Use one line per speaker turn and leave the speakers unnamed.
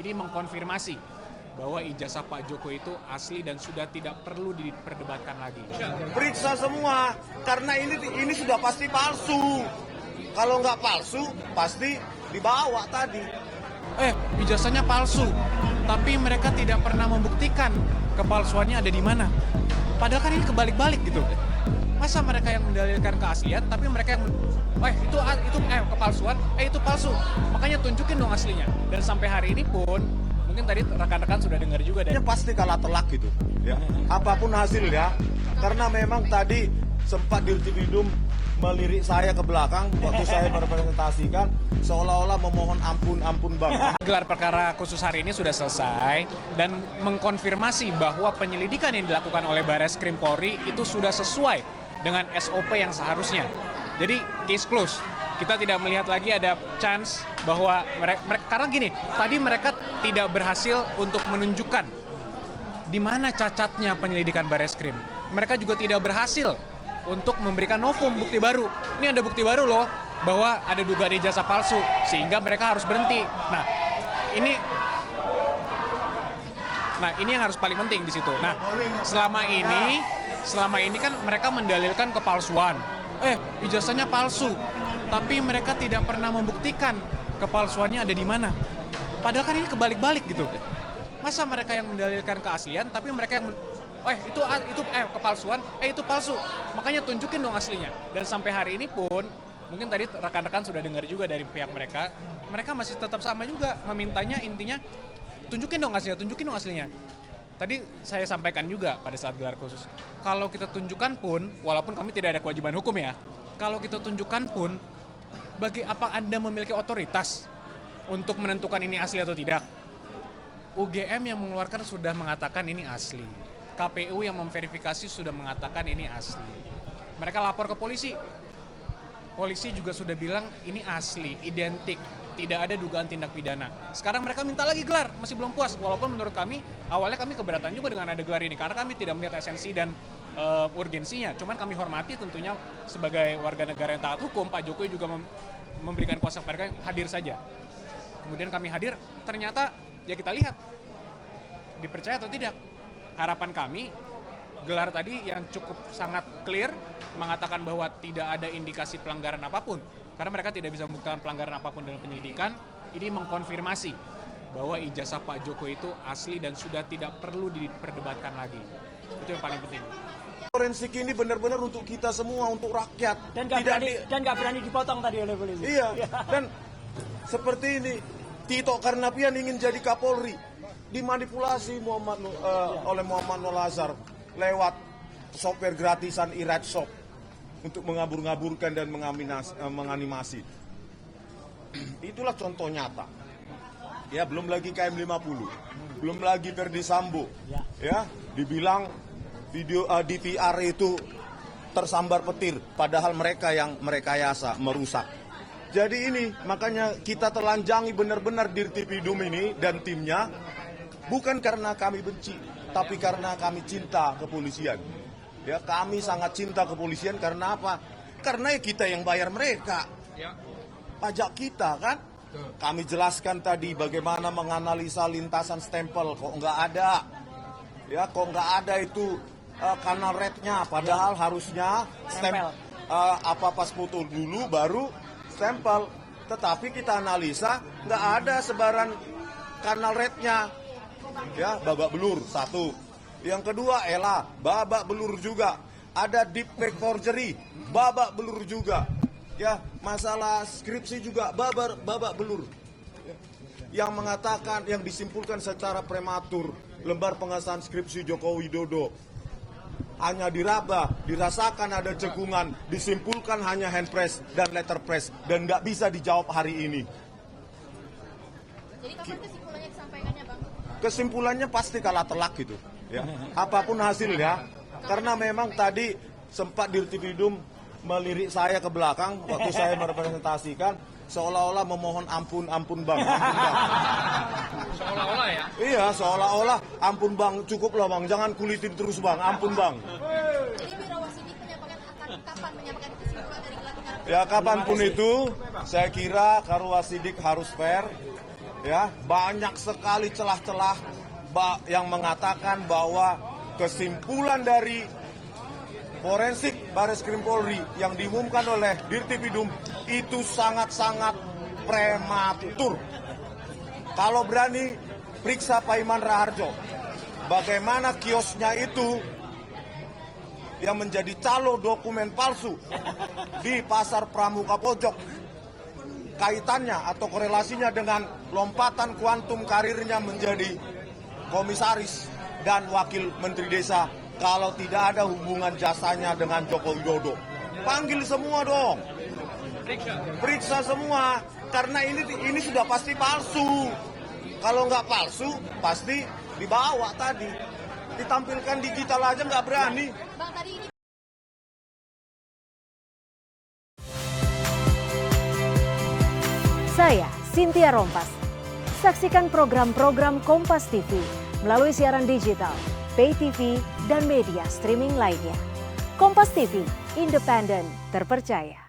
ini mengkonfirmasi bahwa ijazah Pak Joko itu asli dan sudah tidak perlu diperdebatkan lagi.
Periksa semua, karena ini sudah pasti palsu. Kalau nggak palsu, pasti dibawa tadi.
Ijazahnya palsu, tapi mereka tidak pernah membuktikan kepalsuannya ada di mana. Padahal kan ini kebalik-balik gitu. Masa mereka yang mendalilkan keaslian, tapi mereka yang itu kepalsuan, itu palsu. Makanya tunjukin dong aslinya. Dan sampai hari ini pun, mungkin tadi rekan-rekan sudah dengar juga dari.
Ini pasti kalah telak gitu, ya. Apapun hasilnya, karena memang tadi sempat Dirtipidum melirik saya ke belakang waktu saya merepresentasikan, seolah-olah memohon ampun Bang.
Gelar perkara khusus hari ini sudah selesai dan mengkonfirmasi bahwa penyelidikan yang dilakukan oleh Barreskrim Polri itu sudah sesuai dengan SOP yang seharusnya. Jadi case close. Kita tidak melihat lagi ada chance bahwa mereka karena gini, tadi mereka tidak berhasil untuk menunjukkan di mana cacatnya penyelidikan Barreskrim. Mereka juga tidak berhasil untuk memberikan novum bukti baru. Ini ada bukti baru loh bahwa ada dugaan ijazah palsu sehingga mereka harus berhenti. Nah, ini yang harus paling penting di situ. Nah, selama ini kan mereka mendalilkan kepalsuan. Ijazahnya palsu. Tapi mereka tidak pernah membuktikan kepalsuannya ada di mana. Padahal kan ini kebalik-balik gitu. Masa mereka yang mendalilkan keaslian, tapi mereka yang itu kepalsuan, itu palsu. Makanya tunjukin dong aslinya. Dan sampai hari ini pun, mungkin tadi rekan-rekan sudah dengar juga dari pihak mereka masih tetap sama juga memintanya, intinya tunjukin dong aslinya. Tadi saya sampaikan juga pada saat gelar khusus, kalau kita tunjukkan pun, walaupun kami tidak ada kewajiban hukum ya, kalau kita tunjukkan pun, bagi apa Anda memiliki otoritas untuk menentukan ini asli atau tidak? UGM yang mengeluarkan sudah mengatakan ini asli. KPU yang memverifikasi sudah mengatakan ini asli. Mereka lapor ke polisi. Polisi juga sudah bilang ini asli, identik, tidak ada dugaan tindak pidana. Sekarang mereka minta lagi gelar, masih belum puas. Walaupun menurut kami, awalnya kami keberatan juga dengan ada gelar ini, karena kami tidak melihat esensi dan urgensinya. Cuman kami hormati tentunya sebagai warga negara yang taat hukum, Pak Jokowi juga memberikan kuasa mereka yang hadir saja. Kemudian kami hadir, ternyata ya kita lihat dipercaya atau tidak. Harapan kami, gelar tadi yang cukup sangat clear mengatakan bahwa tidak ada indikasi pelanggaran apapun, karena mereka tidak bisa membuktikan pelanggaran apapun dalam penyelidikan. Ini mengkonfirmasi bahwa ijazah Pak Jokowi itu asli dan sudah tidak perlu diperdebatkan lagi. Itu yang paling penting.
Forensik ini benar-benar untuk kita semua, untuk rakyat.
Dan nggak berani dipotong tadi oleh polisi.
Iya. Dan seperti ini, Tito Karnavian ingin jadi Kapolri, dimanipulasi oleh Muhammad Nur Lazar lewat software gratisan Iraj Shop untuk mengabur-ngaburkan dan menganimasi. Itulah contoh nyata. Ya, belum lagi KM50, belum lagi Verdi Sambo. Ya, dibilang video DVR itu tersambar petir, padahal mereka yang merekayasa, merusak. Jadi ini, makanya kita telanjangi benar-benar Dirtipidum ini dan timnya, bukan karena kami benci, tapi karena kami cinta kepolisian. Ya, kami sangat cinta kepolisian karena apa? Karena kita yang bayar mereka. Pajak kita kan? Kami jelaskan tadi bagaimana menganalisa lintasan stempel, kok nggak ada. Ya, kok nggak ada itu kanal rednya, padahal harusnya pas foto dulu baru stempel. Tetapi kita analisa nggak ada sebaran kanal rednya. Ya, babak belur satu. Yang kedua, babak belur juga. Ada deep fake forgery, babak belur juga. Ya, masalah skripsi juga babak belur. Yang mengatakan, yang disimpulkan secara prematur, lembar pengesahan skripsi Joko Widodo hanya diraba, dirasakan ada cekungan, disimpulkan hanya hand press dan letter press, dan nggak bisa dijawab hari ini.
Jadi kapan kesimpulannya disampaikannya, Bang?
Kesimpulannya pasti kalah telak gitu. Ya. Apapun hasilnya, karena memang tadi sempat Dirtipidum melirik saya ke belakang waktu saya merepresentasikan, seolah-olah memohon ampun Bang.
Seolah-olah ya?
Iya, seolah-olah ampun Bang, cukup loh Bang, jangan kulitin terus Bang, ampun Bang.
Jadi Wirawasidik kapan menyampaikan kesimpulan dari gelar perkara?
Ya, kapanpun itu, saya kira Karwasidik harus fair, Ya, banyak sekali celah-celah yang mengatakan bahwa kesimpulan dari forensik Baris Krim Polri yang diumumkan oleh Dirtipidum itu sangat-sangat prematur. Kalau berani, periksa Pak Iman Raharjo. Bagaimana kiosnya itu yang menjadi calo dokumen palsu di Pasar Pramuka Pojok. Kaitannya atau korelasinya dengan lompatan kuantum karirnya menjadi komisaris dan wakil menteri desa kalau tidak ada hubungan jasanya dengan Joko Widodo. Panggil semua dong. Periksa semua. Karena ini sudah pasti palsu. Kalau nggak palsu, pasti dibawa tadi. Ditampilkan digital aja nggak berani.
Bang, tadi ini
Saya Cynthia Rompas. Saksikan program-program Kompas TV melalui siaran digital, pay TV, dan media streaming lainnya. Kompas TV, independen, terpercaya.